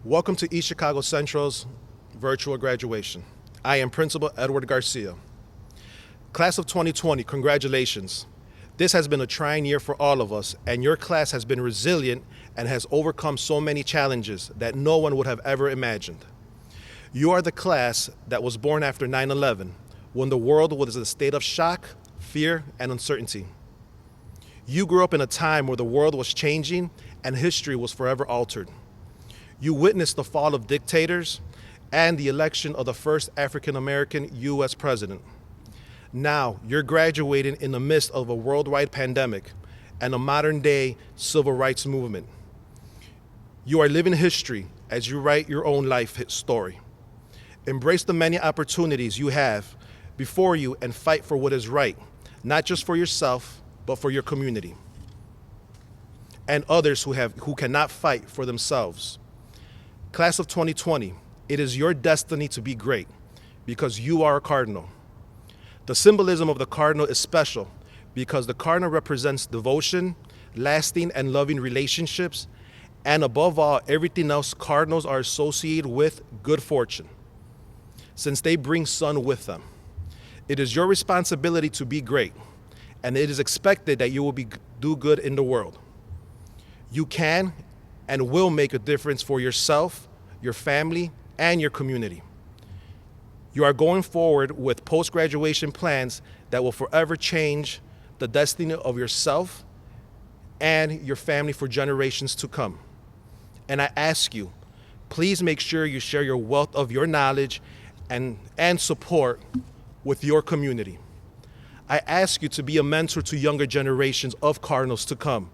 Welcome to East Chicago Central's virtual graduation. I am Principal Edward Garcia. Class of 2020, congratulations. This has been a trying year for all of us, and your class has been resilient and has overcome so many challenges that no one would have ever imagined. You are the class that was born after 9/11, when the world was in a state of shock, fear, and uncertainty. You grew up in a time where the world was changing and history was forever altered. You witnessed the fall of dictators and the election of the first African-American U.S. president. Now, you're graduating in the midst of a worldwide pandemic and a modern-day civil rights movement. You are living history as you write your own life story. Embrace the many opportunities you have before you and fight for what is right, not just for yourself, but for your community and others who cannot fight for themselves. Class of 2020, it is your destiny to be great because you are a cardinal. The symbolism of the cardinal is special because the cardinal represents devotion, lasting and loving relationships, and above all, everything else, cardinals are associated with good fortune, since they bring sun with them. It is your responsibility to be great, and it is expected that you will do good in the world. You can and will make a difference for yourself, your family, and your community. You are going forward with post-graduation plans that will forever change the destiny of yourself and your family for generations to come. And I ask you, please make sure you share your wealth of your knowledge and support with your community. I ask you to be a mentor to younger generations of Cardinals to come.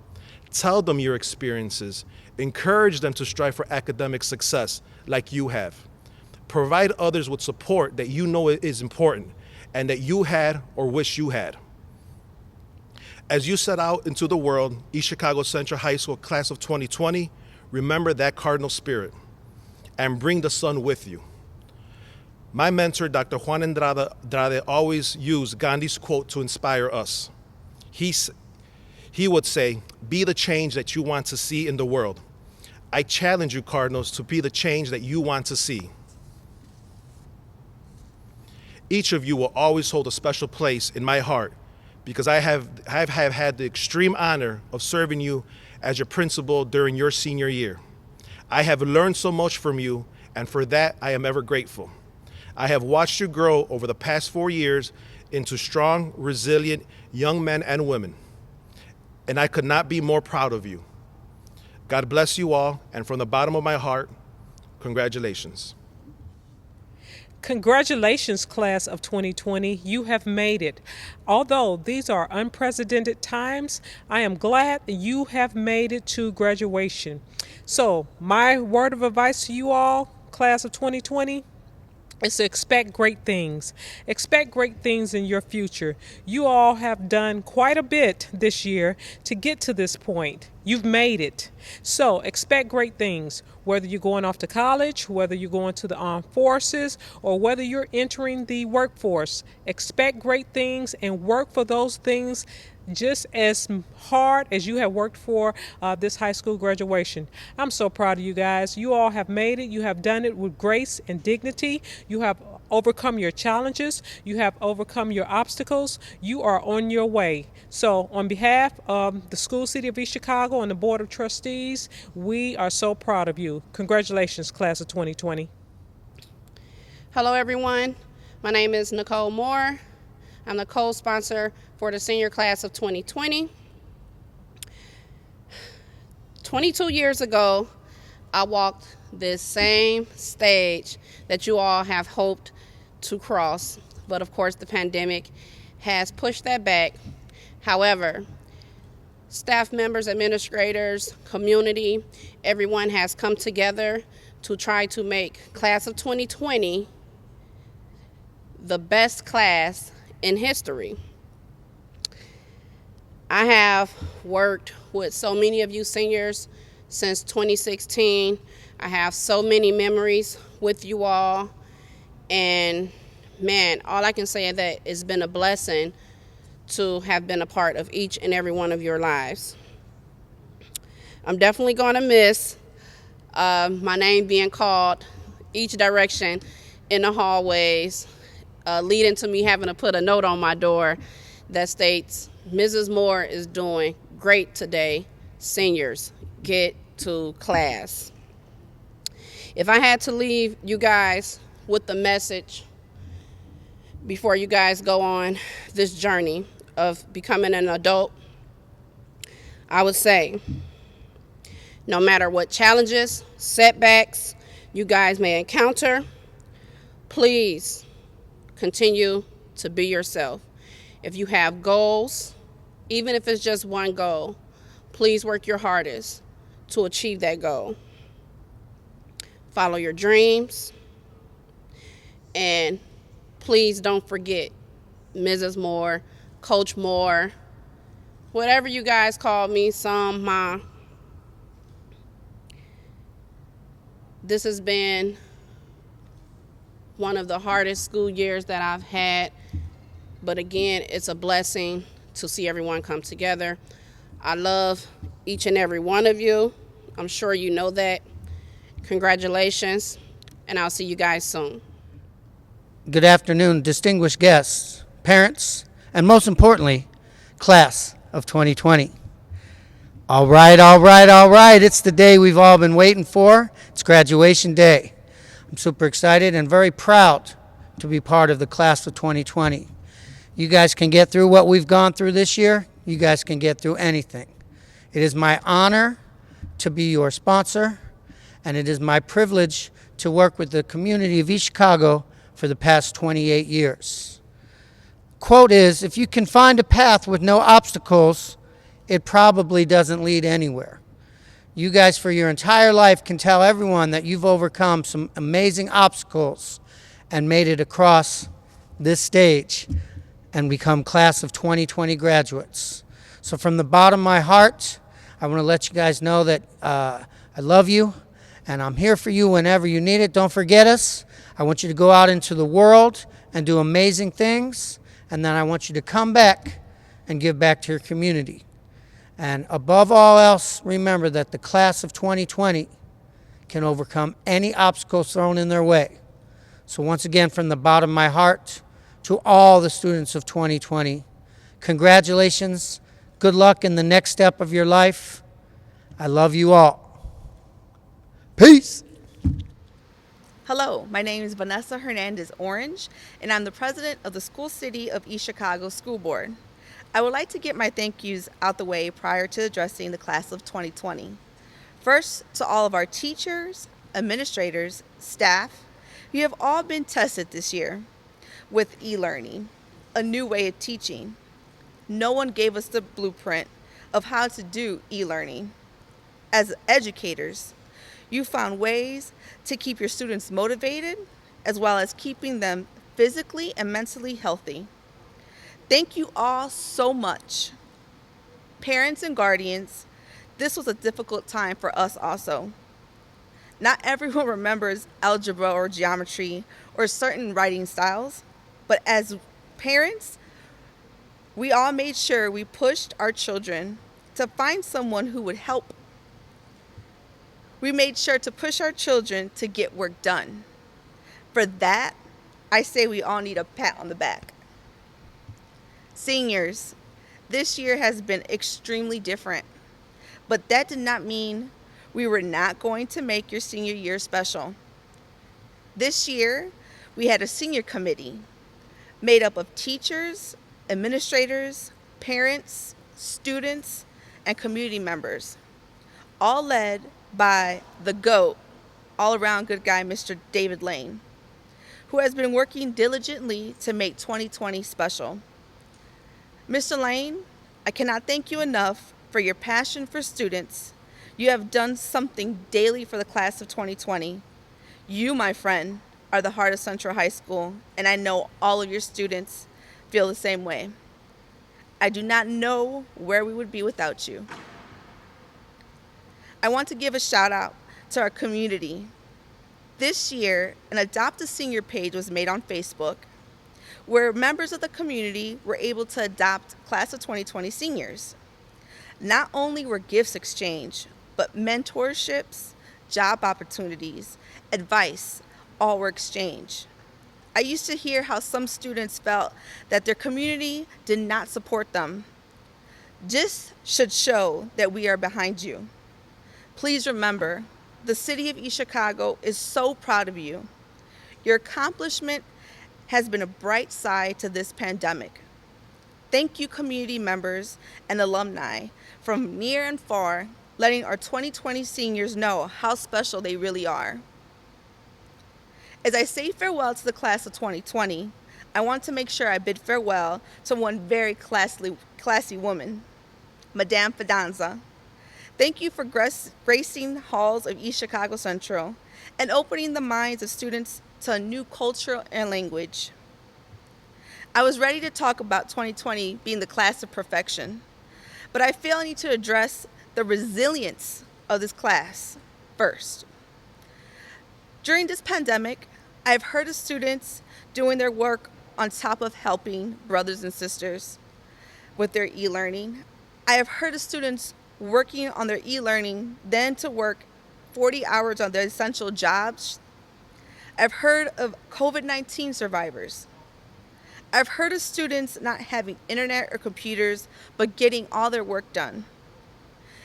Tell them your experiences. Encourage them to strive for academic success like you have. Provide others with support that you know is important and that you had or wish you had. As you set out into the world, East Chicago Central High School Class of 2020, remember that cardinal spirit and bring the sun with you. My mentor, Dr. Juan Andrade, always used Gandhi's quote to inspire us. He would say, "Be the change that you want to see in the world." I challenge you, Cardinals, to be the change that you want to see. Each of you will always hold a special place in my heart because I have had the extreme honor of serving you as your principal during your senior year. I have learned so much from you, and for that I am ever grateful. I have watched you grow over the past 4 years into strong, resilient young men and women, and I could not be more proud of you. God bless you all, and from the bottom of my heart, congratulations. Congratulations, class of 2020. You have made it. Although these are unprecedented times, I am glad you have made it to graduation. So, my word of advice to you all, class of 2020, is to expect great things. Expect great things in your future. You all have done quite a bit this year to get to this point. You've made it. So expect great things, whether you're going off to college, whether you're going to the armed forces, or whether you're entering the workforce. Expect great things and work for those things just as hard as you have worked for this high school graduation. I'm so proud of you guys. You all have made it. You have done it with grace and dignity. You have overcome your challenges. You have overcome your obstacles. You are on your way. So on behalf of the School City of East Chicago and the Board of Trustees, we are so proud of you. Congratulations, class of 2020. Hello, everyone. My name is Nicole Moore. I'm the co-sponsor for the senior class of 2020. 22 years ago, I walked this same stage that you all have hoped to cross, but of course the pandemic has pushed that back. However, staff members, administrators, community, everyone has come together to try to make class of 2020 the best class in history. I have worked with so many of you seniors since 2016. I have so many memories with you all, and man, all I can say is that it's been a blessing to have been a part of each and every one of your lives. I'm definitely going to miss My name being called each direction in the hallways, leading to me having to put a note on my door that states, Mrs. Moore is doing great today. Seniors, get to class. If I had to leave you guys with the message before you guys go on this journey of becoming an adult, I would say, no matter what challenges, setbacks you guys may encounter, please continue to be yourself. If you have goals, even if it's just one goal, please work your hardest to achieve that goal. Follow your dreams, and please don't forget Mrs. Moore, Coach Moore, whatever you guys call me, some, ma. This has been one of the hardest school years that I've had, but again, it's a blessing to see everyone come together. I love each and every one of you. I'm sure you know that. Congratulations, and I'll see you guys soon. Good afternoon, distinguished guests, parents, and most importantly, class of 2020. All right. It's the day we've all been waiting for. It's graduation day. I'm super excited and very proud to be part of the class of 2020. You guys can get through what we've gone through this year. You guys can get through anything. It is my honor to be your sponsor, and it is my privilege to work with the community of East Chicago for the past 28 years. Quote is, if you can find a path with no obstacles, it probably doesn't lead anywhere. You guys for your entire life can tell everyone that you've overcome some amazing obstacles and made it across this stage and become class of 2020 graduates. So from the bottom of my heart, I want to let you guys know that I love you and I'm here for you whenever you need it. Don't forget us. I want you to go out into the world and do amazing things, and then I want you to come back and give back to your community. And above all else, remember that the class of 2020 can overcome any obstacles thrown in their way. So once again, from the bottom of my heart, to all the students of 2020, congratulations, good luck in the next step of your life. I love you all. Peace. Hello, my name is Vanessa Hernandez Orange, and I'm the president of the School City of East Chicago School Board. I would like to get my thank yous out the way prior to addressing the class of 2020. First, to all of our teachers, administrators, staff, you have all been tested this year with e-learning, a new way of teaching. No one gave us the blueprint of how to do e-learning. As educators, you found ways to keep your students motivated, as well as keeping them physically and mentally healthy. Thank you all so much. Parents and guardians, this was a difficult time for us also. Not everyone remembers algebra or geometry or certain writing styles, but as parents, we all made sure we pushed our children to find someone who would help. We made sure to push our children to get work done. For that, I say we all need a pat on the back. Seniors, this year has been extremely different, but that did not mean we were not going to make your senior year special. This year, we had a senior committee made up of teachers, administrators, parents, students, and community members, all led by the GOAT, all-around good guy, Mr. David Lane, who has been working diligently to make 2020 special. Mr. Lane, I cannot thank you enough for your passion for students. You have done something daily for the class of 2020. You, my friend, are the heart of Central High School, and I know all of your students feel the same way. I do not know where we would be without you. I want to give a shout out to our community. This year, an Adopt a Senior page was made on Facebook where members of the community were able to adopt class of 2020 seniors. Not only were gifts exchanged, but mentorships, job opportunities, advice, all were exchanged. I used to hear how some students felt that their community did not support them. This should show that we are behind you. Please remember, the city of East Chicago is so proud of you. Your accomplishment has been a bright side to this pandemic. Thank you, community members and alumni from near and far, letting our 2020 seniors know how special they really are. As I say farewell to the class of 2020, I want to make sure I bid farewell to one very classy woman, Madame Fidanza. Thank you for gracing the halls of East Chicago Central and opening the minds of students to a new culture and language. I was ready to talk about 2020 being the class of perfection, but I feel I need to address the resilience of this class first. During this pandemic, I've heard of students doing their work on top of helping brothers and sisters with their e-learning. I have heard of students working on their e-learning, then to work 40 hours on their essential jobs. I've heard of COVID-19 survivors. I've heard of students not having internet or computers, but getting all their work done.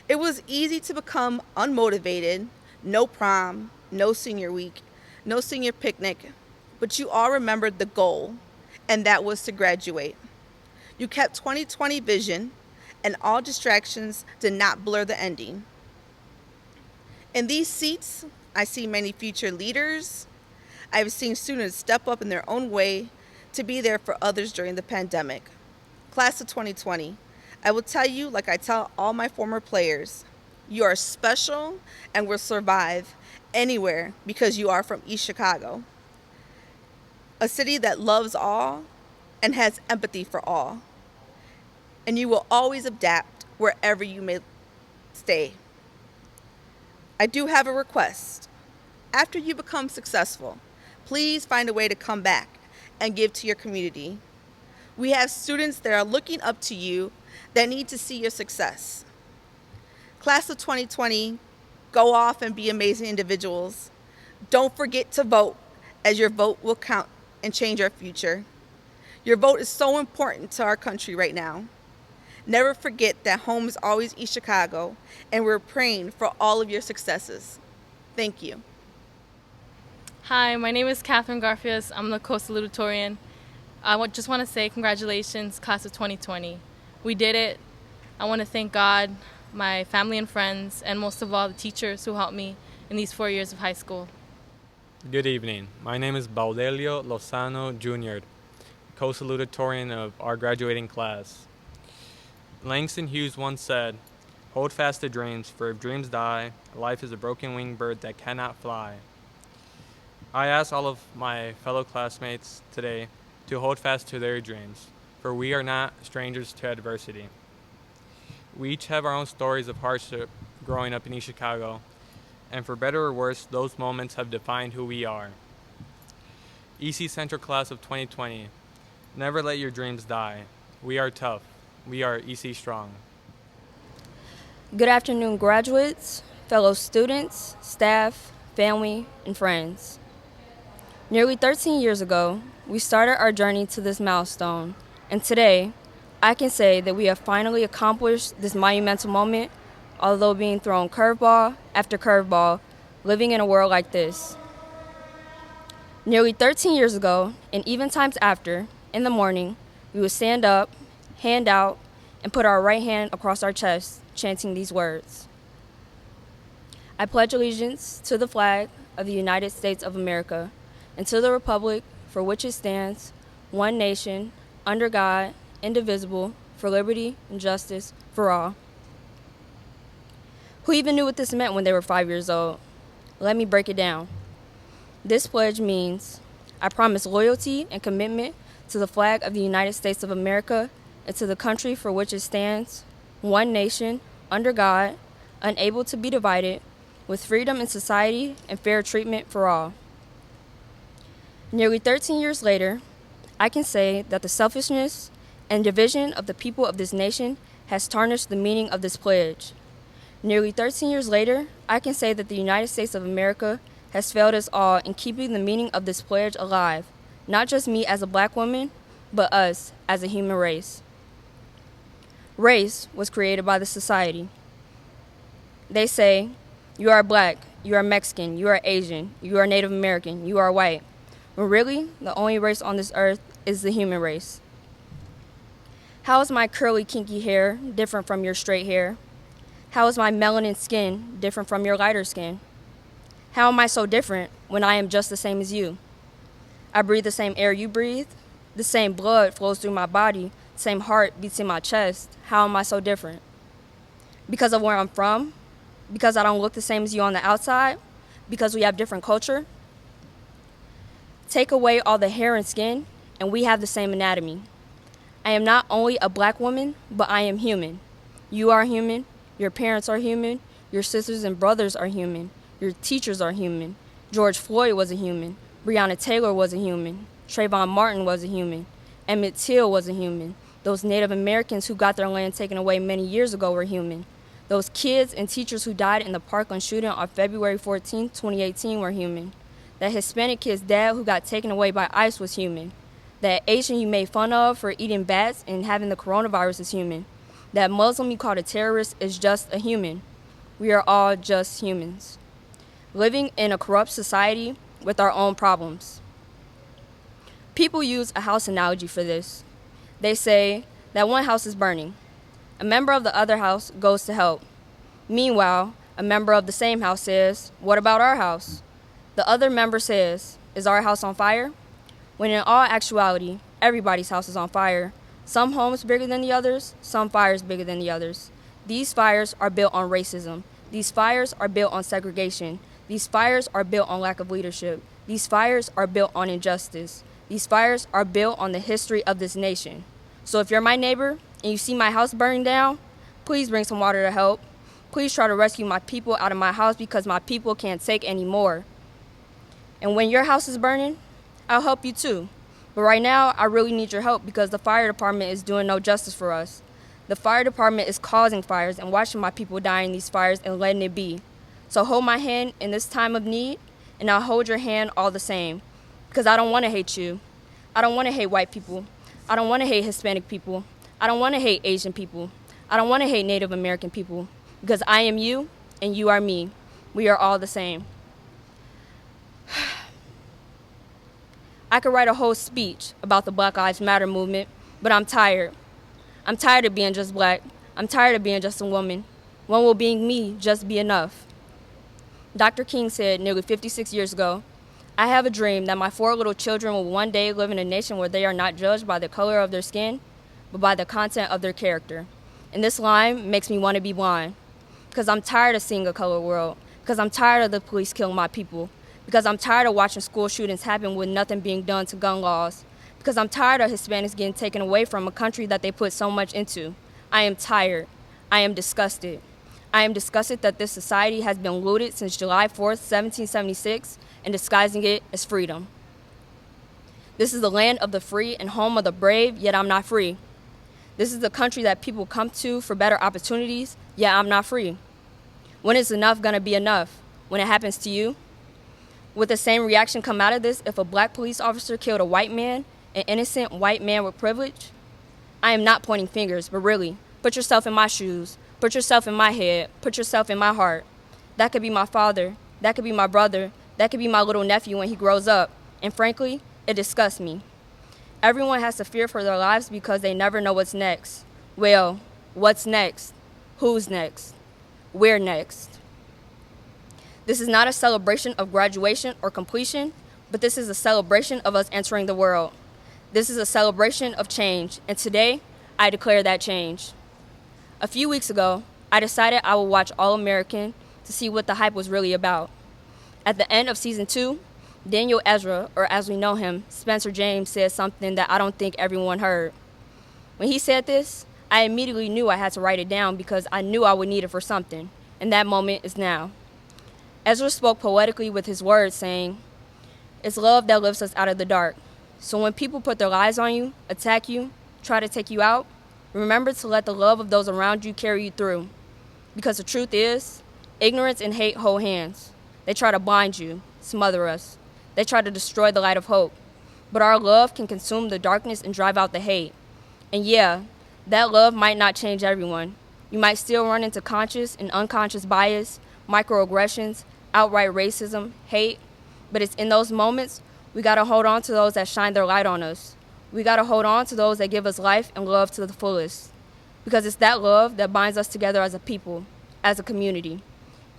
It was easy to become unmotivated, no prom, no senior week, no senior picnic, but you all remembered the goal, and that was to graduate. You kept 2020 vision, and all distractions did not blur the ending. In these seats, I see many future leaders. I've seen students step up in their own way to be there for others during the pandemic. Class of 2020, I will tell you, like I tell all my former players, you are special and will survive anywhere because you are from East Chicago, a city that loves all and has empathy for all. And you will always adapt wherever you may stay. I do have a request. After you become successful, please find a way to come back and give to your community. We have students that are looking up to you that need to see your success. Class of 2020, go off and be amazing individuals. Don't forget to vote, as your vote will count and change our future. Your vote is so important to our country right now. Never forget that home is always East Chicago, and we're praying for all of your successes. Thank you. Hi, my name is Catherine Garfias. I'm the co-salutatorian. I just want to say congratulations, class of 2020. We did it. I want to thank God, my family and friends, and most of all the teachers who helped me in these 4 years of high school. Good evening. My name is Baudelio Lozano Jr., co-salutatorian of our graduating class. Langston Hughes once said, "Hold fast to dreams, for if dreams die, life is a broken winged bird that cannot fly." I ask all of my fellow classmates today to hold fast to their dreams, for we are not strangers to adversity. We each have our own stories of hardship growing up in East Chicago, and for better or worse, those moments have defined who we are. EC Central Class of 2020, never let your dreams die. We are tough. We are EC Strong. Good afternoon, graduates, fellow students, staff, family, and friends. Nearly 13 years ago, we started our journey to this milestone, and today, I can say that we have finally accomplished this monumental moment, although being thrown curveball after curveball, living in a world like this. Nearly 13 years ago, and even times after, in the morning, we would stand up, hand out, and put our right hand across our chest, chanting these words. I pledge allegiance to the flag of the United States of America and to the republic for which it stands, one nation, under God, indivisible, for liberty and justice for all. Who even knew what this meant when they were 5 years old? Let me break it down. This pledge means I promise loyalty and commitment to the flag of the United States of America and to the country for which it stands, one nation, under God, unable to be divided, with freedom in society and fair treatment for all. Nearly 13 years later, I can say that the selfishness and division of the people of this nation has tarnished the meaning of this pledge. Nearly 13 years later, I can say that the United States of America has failed us all in keeping the meaning of this pledge alive, not just me as a black woman, but us as a human race. Race was created by the society. They say, you are black, you are Mexican, you are Asian, you are Native American, you are white, when really, the only race on this earth is the human race. How is my curly, kinky hair different from your straight hair? How is my melanin skin different from your lighter skin? How am I so different when I am just the same as you? I breathe the same air you breathe. The same blood flows through my body. The same heart beats in my chest. How am I so different? Because of where I'm from? Because I don't look the same as you on the outside? Because we have different culture? Take away all the hair and skin, and we have the same anatomy. I am not only a black woman, but I am human. You are human. Your parents are human. Your sisters and brothers are human. Your teachers are human. George Floyd was a human. Breonna Taylor was a human. Trayvon Martin was a human. Emmett Till was a human. Those Native Americans who got their land taken away many years ago were human. Those kids and teachers who died in the Parkland shooting on February 14, 2018 were human. That Hispanic kid's dad who got taken away by ICE was human. That Asian you made fun of for eating bats and having the coronavirus is human. That Muslim you called a terrorist is just a human. We are all just humans, living in a corrupt society with our own problems. People use a house analogy for this. They say that one house is burning. A member of the other house goes to help. Meanwhile, a member of the same house says, "What about our house?" The other member says, "Is our house on fire?" When in all actuality, everybody's house is on fire. Some homes bigger than the others, some fires bigger than the others. These fires are built on racism. These fires are built on segregation. These fires are built on lack of leadership. These fires are built on injustice. These fires are built on the history of this nation. So if you're my neighbor and you see my house burning down, please bring some water to help. Please try to rescue my people out of my house because my people can't take any more. And when your house is burning, I'll help you too. But right now, I really need your help because the fire department is doing no justice for us. The fire department is causing fires and watching my people die in these fires and letting it be. So hold my hand in this time of need, and I'll hold your hand all the same. Because I don't want to hate you. I don't want to hate white people. I don't want to hate Hispanic people. I don't want to hate Asian people. I don't want to hate Native American people. Because I am you, and you are me. We are all the same. I could write a whole speech about the Black Lives Matter movement, but I'm tired. I'm tired of being just black. I'm tired of being just a woman. When will being me just be enough? Dr. King said nearly 56 years ago, "I have a dream that my 4 little children will one day live in a nation where they are not judged by the color of their skin, but by the content of their character." And this line makes me want to be blind. Because I'm tired of seeing a colored world. Because I'm tired of the police killing my people. Because I'm tired of watching school shootings happen with nothing being done to gun laws. Because I'm tired of Hispanics getting taken away from a country that they put so much into. I am tired. I am disgusted. I am disgusted that this society has been looted since July 4th, 1776, and disguising it as freedom. This is the land of the free and home of the brave, yet I'm not free. This is the country that people come to for better opportunities, yet I'm not free. When is enough gonna be enough? When it happens to you? Would the same reaction come out of this if a black police officer killed a white man, an innocent white man with privilege? I am not pointing fingers, but really, put yourself in my shoes. Put yourself in my head. Put yourself in my heart. That could be my father. That could be my brother. That could be my little nephew when he grows up. And frankly, it disgusts me. Everyone has to fear for their lives because they never know what's next. Well, what's next? Who's next? Where next? This is not a celebration of graduation or completion, but this is a celebration of us entering the world. This is a celebration of change, and today, I declare that change. A few weeks ago, I decided I would watch All American to see what the hype was really about. At the end of season 2, Daniel Ezra, or as we know him, Spencer James, said something that I don't think everyone heard. When he said this, I immediately knew I had to write it down because I knew I would need it for something, and that moment is now. Ezra spoke poetically with his words, saying, "It's love that lifts us out of the dark. So when people put their lies on you, attack you, try to take you out, remember to let the love of those around you carry you through. Because the truth is, ignorance and hate hold hands. They try to blind you, smother us. They try to destroy the light of hope. But our love can consume the darkness and drive out the hate. And yeah, that love might not change everyone. You might still run into conscious and unconscious bias, microaggressions, outright racism, hate. But it's in those moments we gotta hold on to those that shine their light on us. We gotta hold on to those that give us life and love to the fullest. Because it's that love that binds us together as a people, as a community.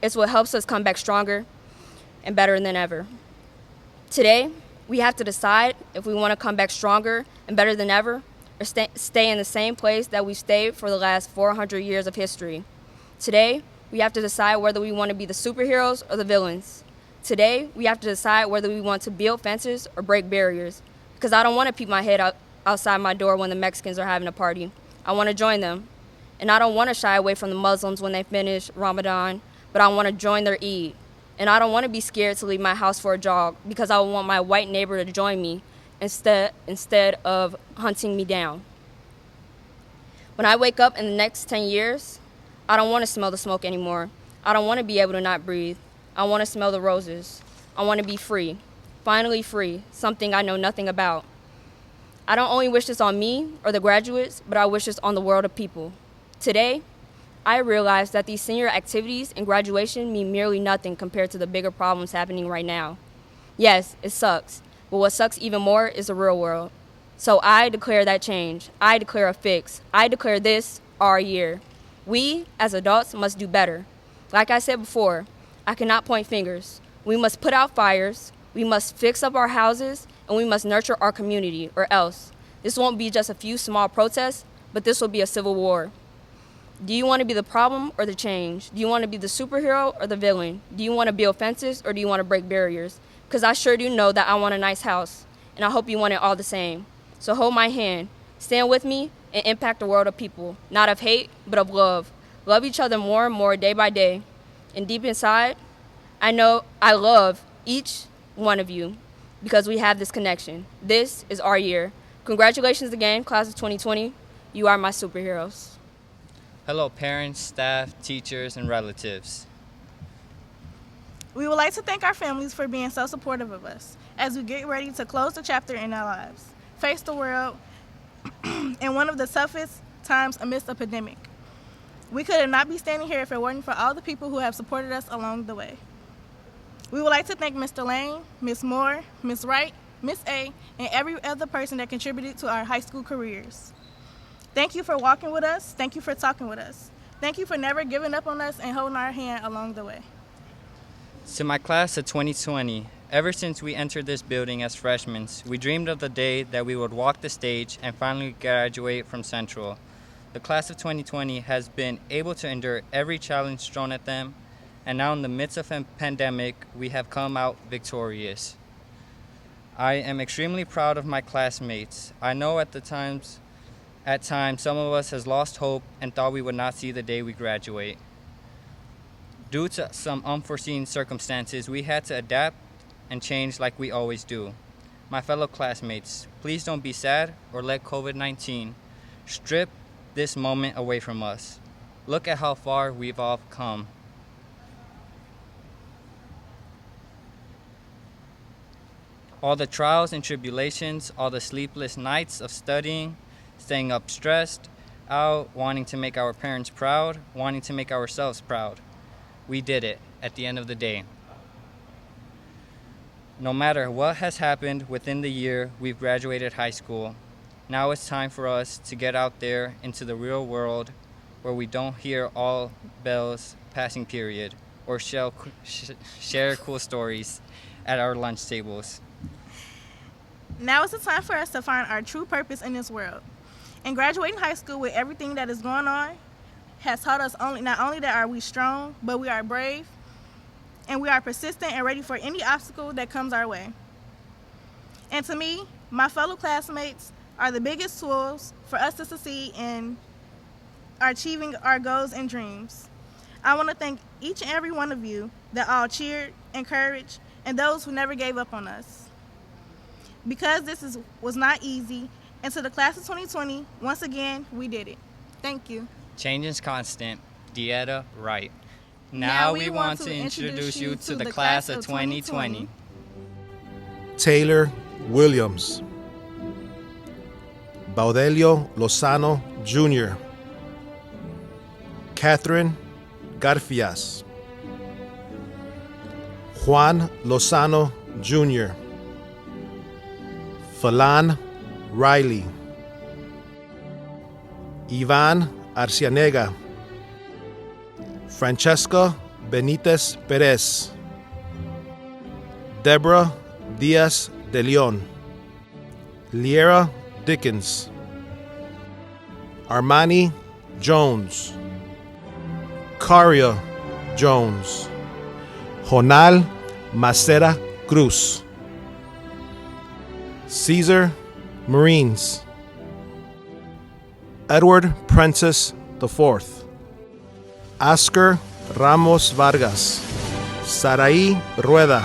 It's what helps us come back stronger and better than ever. Today, we have to decide if we want to come back stronger and better than ever, or stay in the same place that we've stayed for the last 400 years of history. Today, we have to decide whether we want to be the superheroes or the villains. Today, we have to decide whether we want to build fences or break barriers, because I don't want to peek my head outside my door when the Mexicans are having a party. I want to join them. And I don't want to shy away from the Muslims when they finish Ramadan, but I want to join their Eid. And I don't want to be scared to leave my house for a jog because I want my white neighbor to join me instead of hunting me down. When I wake up in the next 10 years, I don't want to smell the smoke anymore. I don't want to be able to not breathe. I want to smell the roses. I want to be free, finally free, something I know nothing about. I don't only wish this on me or the graduates, but I wish this on the world of people. Today, I realize that these senior activities and graduation mean merely nothing compared to the bigger problems happening right now. Yes, it sucks, but what sucks even more is the real world. So I declare that change. I declare a fix. I declare this our year. We, as adults, must do better. Like I said before, I cannot point fingers. We must put out fires, we must fix up our houses, and we must nurture our community, or else. This won't be just a few small protests, but this will be a civil war. Do you want to be the problem or the change? Do you want to be the superhero or the villain? Do you want to build fences or do you want to break barriers? Because I sure do know that I want a nice house, and I hope you want it all the same. So hold my hand, stand with me, and impact the world of people, not of hate, but of love. Love each other more and more day by day. And deep inside, I know I love each one of you because we have this connection. This is our year. Congratulations again, class of 2020. You are my superheroes. Hello, parents, staff, teachers, and relatives. We would like to thank our families for being so supportive of us as we get ready to close the chapter in our lives, face the world in one of the toughest times amidst a pandemic. We could not be standing here if it weren't for all the people who have supported us along the way. We would like to thank Mr. Lane, Ms. Moore, Ms. Wright, Ms. A, and every other person that contributed to our high school careers. Thank you for walking with us. Thank you for talking with us. Thank you for never giving up on us and holding our hand along the way. To my class of 2020, ever since we entered this building as freshmen, we dreamed of the day that we would walk the stage and finally graduate from Central. The class of 2020 has been able to endure every challenge thrown at them, and now in the midst of a pandemic, we have come out victorious. I am extremely proud of my classmates. I know at times, some of us has lost hope and thought we would not see the day we graduate. Due to some unforeseen circumstances, we had to adapt and change like we always do. My fellow classmates, please don't be sad or let COVID-19 strip this moment away from us. Look at how far we've all come. All the trials and tribulations, all the sleepless nights of studying, staying up stressed out, wanting to make our parents proud, wanting to make ourselves proud. We did it at the end of the day. No matter what has happened within the year we've graduated high school, now it's time for us to get out there into the real world where we don't hear all bells passing period or share cool stories at our lunch tables. Now is the time for us to find our true purpose in this world. And graduating high school with everything that is going on has taught us not only that are we strong, but we are brave, and we are persistent and ready for any obstacle that comes our way. And to me, my fellow classmates are the biggest tools for us to succeed in achieving our goals and dreams. I want to thank each and every one of you that all cheered, encouraged, and those who never gave up on us. Because this was not easy, and to the class of 2020, once again, we did it. Thank you. Change is constant. Dieta Wright. Now we want to introduce you to the class of 2020. Taylor Williams, Baudelio Lozano Jr., Catherine Garfias, Juan Lozano Jr., Falan Riley, Ivan Arcianega, Francesca Benitez Perez, Deborah Diaz de Leon, Liera Dickens, Armani Jones, Caria Jones, Jonal Macera Cruz, Cesar Marines, Edward Prentice IV, Oscar Ramos Vargas, Sarai Rueda,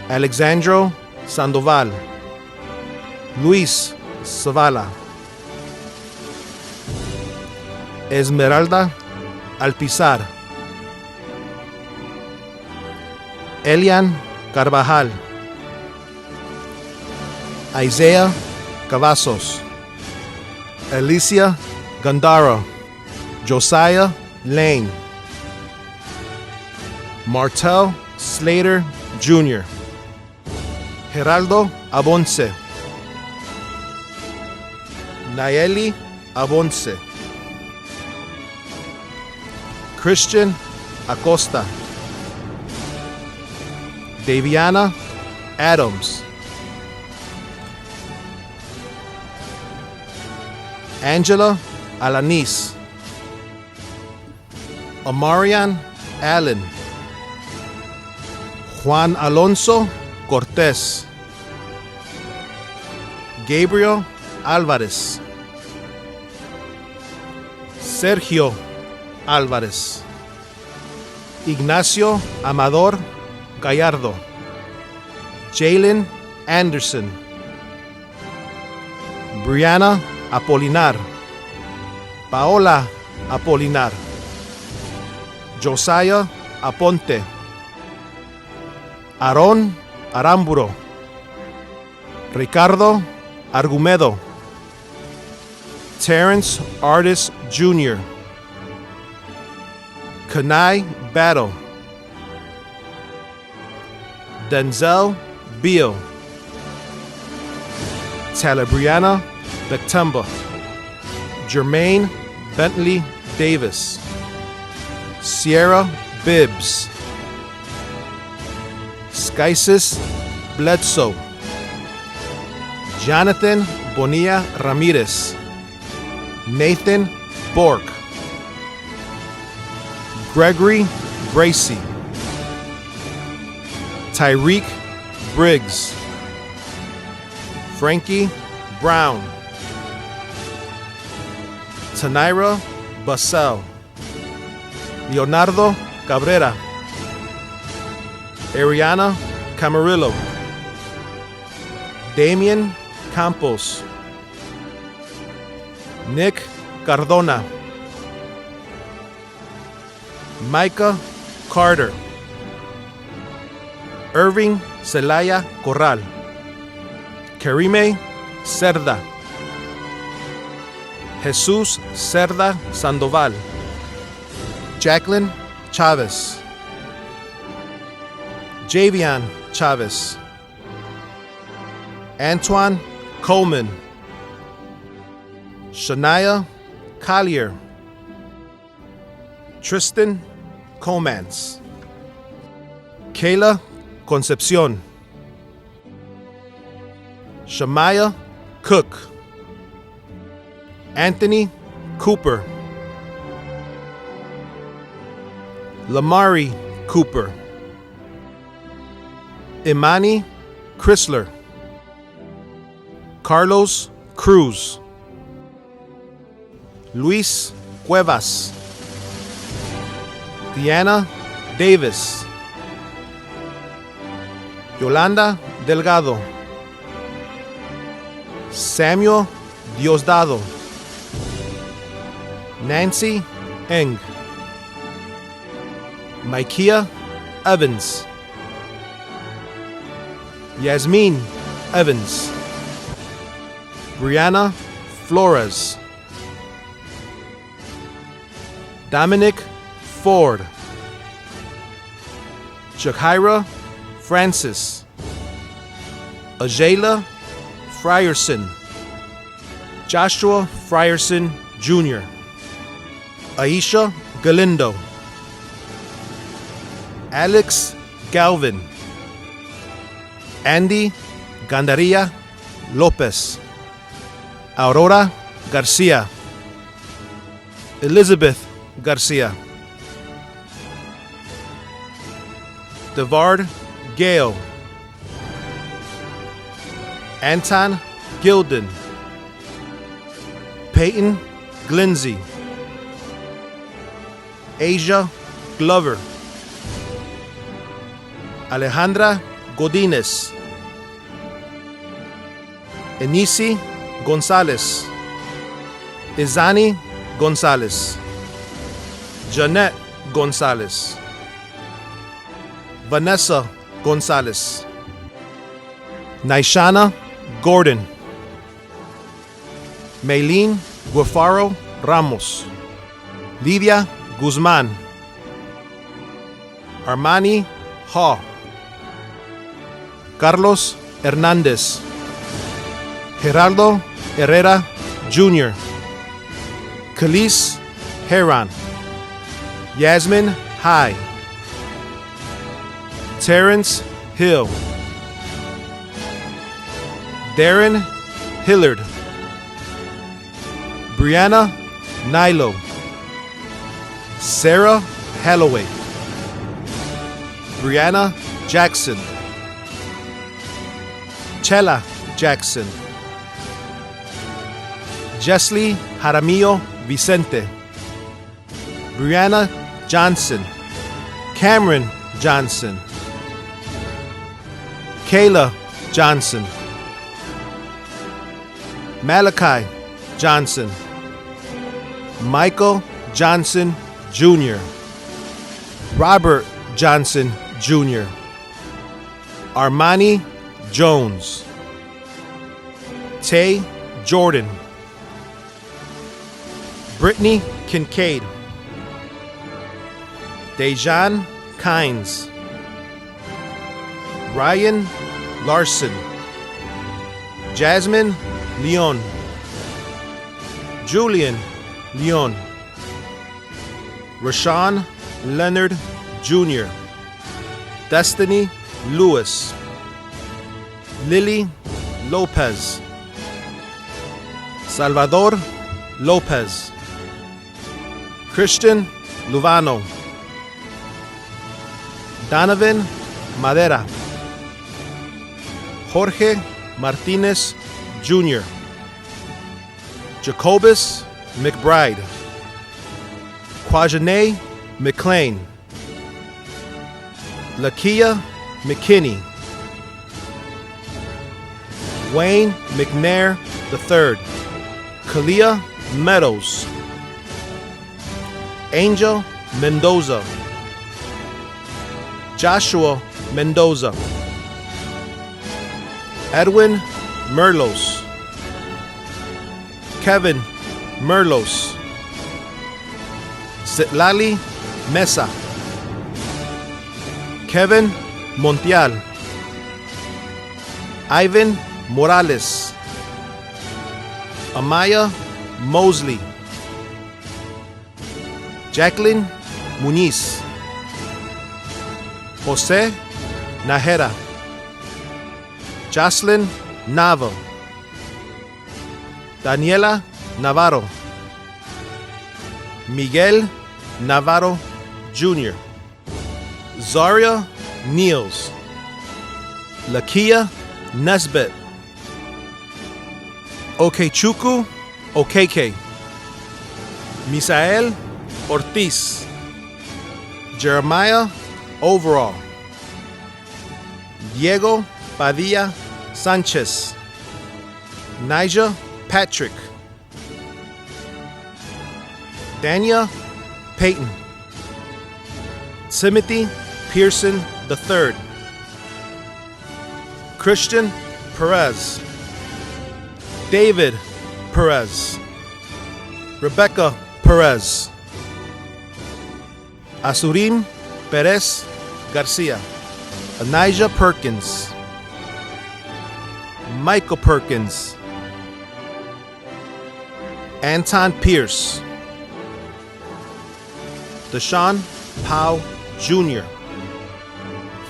Alexandro Sandoval, Luis Zavala, Esmeralda Alpinar, Elian Carbajal, Isaiah Cavazos, Alicia Gandara, Josiah Lane, Martel Slater Jr., Geraldo Abonce, Nayeli Abonce, Christian Acosta, Daviana Adams, Angela Alanis, Amarian Allen, Juan Alonso Cortez, Gabriel Alvarez, Sergio Alvarez, Ignacio Amador Gallardo, Jaylin Anderson, Brianna Apolinar, Paola Apolinar, Josiah Aponte, Aron Aramburo, Ricardo Argumedo, Terrance Artis Jr., Kanai Battle, Denzel Beal, Talabriana Bectemba, Jermaine Bentley-Davis, Ceaira Bibbs, Skyisis Bledsoe, Jonathan Bonilla Ramirez, Nathan Bork, Gregory Bracey, Tyreek Briggs, Frankie Brown, Tanira Basel, Leonardo Cabrera, Ariana Camarillo, Damian Campos, Nick Cardona, Micah Carter, Irving Celaya Corral, Karime Cerda, Jesus Cerda Sandoval, Jacqueline Chavez, Javion Chavez, Antwan Coleman, Chaniah Collier, Tristin Comanse, Kayla Concepcion, Shamia Cook, Anthony Cooper, Lemarie Cooper, Imani Crisler, Carlos Cruz, Luis Cuevas, Diana Davis, Yolanda Delgado, Samuel Diosdado, Nancy Eng, Micaiah Evans, Yasmin Evans, Brianna Flores, Dominic Ford, Jakhira Francis, Ajayla Frierson, Joshua Frierson Jr., Aisha Galindo, Alex Galvin, Andy Gandaria Lopez, Aurora Garcia, Elizabeth Garcia, Devard Gale, Antoine Gildon, Paityn Glinsey, Asia Glover, Alejandra Godinez, Enisi Gonzalez, Izani Gonzalez, Jeanette Gonzalez, Vanessa Gonzalez, Naishana Gordon, Maylene Guafaro Ramos, Lidia Guzman, Armoni Hall, Carlos Hernandez, Geraldo Herrera Jr., Khalees Heron, Yasmin High, Terrence Hill, Darren Hillard, Brianna Nilo, Sara Holloway, Brianna Jackson, Chela Jackson, Jesly Jaramillo Vicente, Brianna Johnson, Cameron Johnson, Kayla Johnson, Malachi Johnson, Michael Johnson Jr., Robert Johnson Jr., Armani Jones, Tay Jordan, Brittany Kincaid, Dejan Kynes, Ryan Larson, Jasmine Leon, Julian Leon, Rashawn Leonard Jr., Destiny Lewis, Lily Lopez, Salvador Lopez, Christian Luvano, Donovan Madera, Jorge Martinez Jr., Jacobus McBride, Quajane McLean, Lakia McKinney, Wayne McNair III, Kalia Meadows, Angel Mendoza, Joshua Mendoza, Edwin Merlos, Kevin Merlos, Citlali Mesa, Kevin Montiel, Ivan Morales, Amaya Mosley, Jacqueline Muniz, Jose Nahera, Jocelyn Nava, Daniela Navarro, Miguel Navarro Jr., Zaria Niels, Lakia Nesbet, Okechukwu Okeke, Misael Ortiz, Jeremiah Overall, Diego Padilla Sanchez, Nigel Patrick, Dania Paityn. Timothy Pearson III. Christian Perez. David Perez. Rebecca Perez. Asurim Perez Garcia. Anijah Perkins. Michael Perkins. Anton Pierce. Deshaun Powell Jr.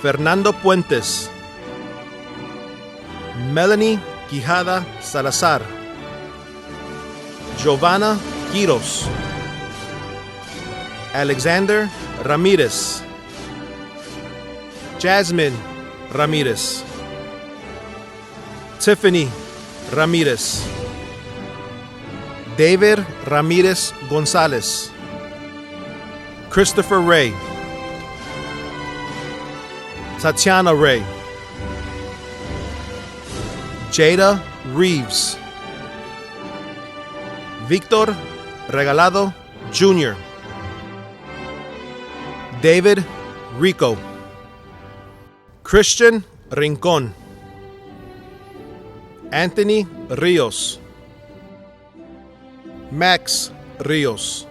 Fernando Puentes. Melanie Quijada Salazar. Giovanna Quiros. Alexander Ramirez. Jasmine Ramirez. Tiffany Ramirez. David Ramirez Gonzalez. Christopher Ray. Tatiana Ray. Jada Reeves. Victor Regalado Jr. David Rico. Christian Rincon. Anthony Rios. Max Rios.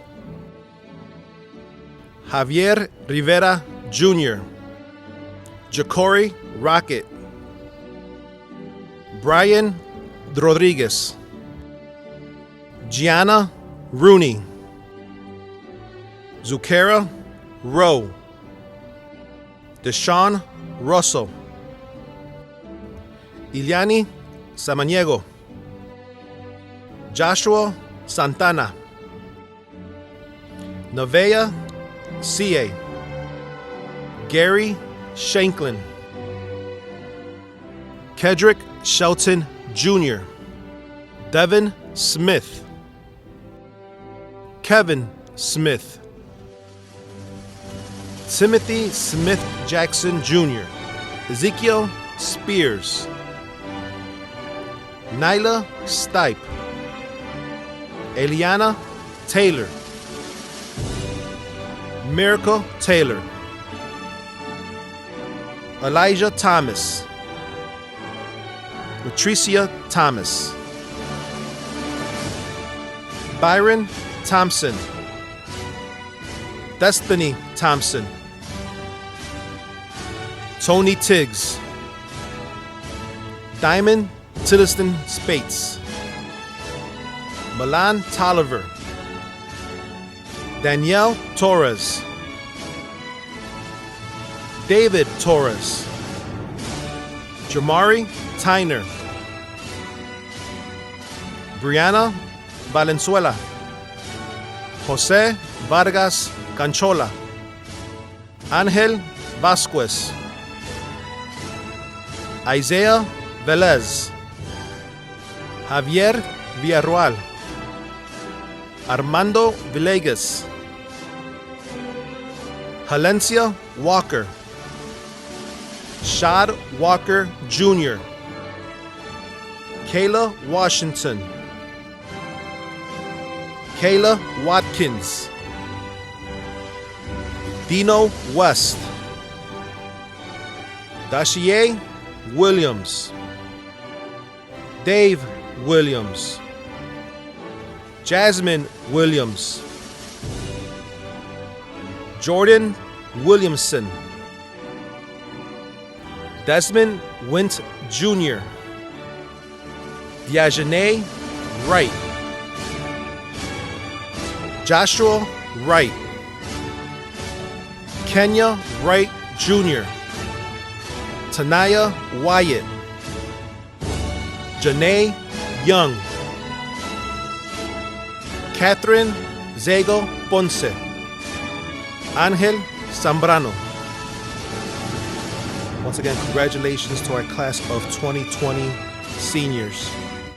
Javier Rivera Jr. Ja'Cory Rocket. Brian Rodriguez. Gianna Rooney. Zucchera Rowe. Deshaun Russell. Iliani Samaniego. Joshua Santana. Nevaeh C.A. Gary Shanklin. Kedrick Shelton Jr. Devin Smith. Kevin Smith. Timothy Smith Jackson Jr. Ezekiel Spears. Nyla Stipe. Eliana Taylor. Miracle Taylor. Elijah Thomas. Latricia Thomas. Byron Thompson. Destiny Thompson. Tony Tiggs. Diamond Tilliston Spates. Milan Tolliver. Danielle Torres. David Torres. Jamari Tyner. Brianna Valenzuela. Jose Vargas Canchola. Angel Vasquez. Isaiah Velez. Javier Villarroel. Armando Villegas. Halencia Walker. Shad Walker Jr. Kayla Washington. Kayla Watkins. Dino West. Dashier Williams. Dave Williams. Jasmine Williams. Jordan Williamson. Desmond Wint Jr. Diajane Wright. Joshua Wright. Kenya Wright Jr. Tanaya Wyatt. Janae Young. Catherine Zago Ponce. Angel Zambrano. Once again, congratulations to our class of 2020 seniors.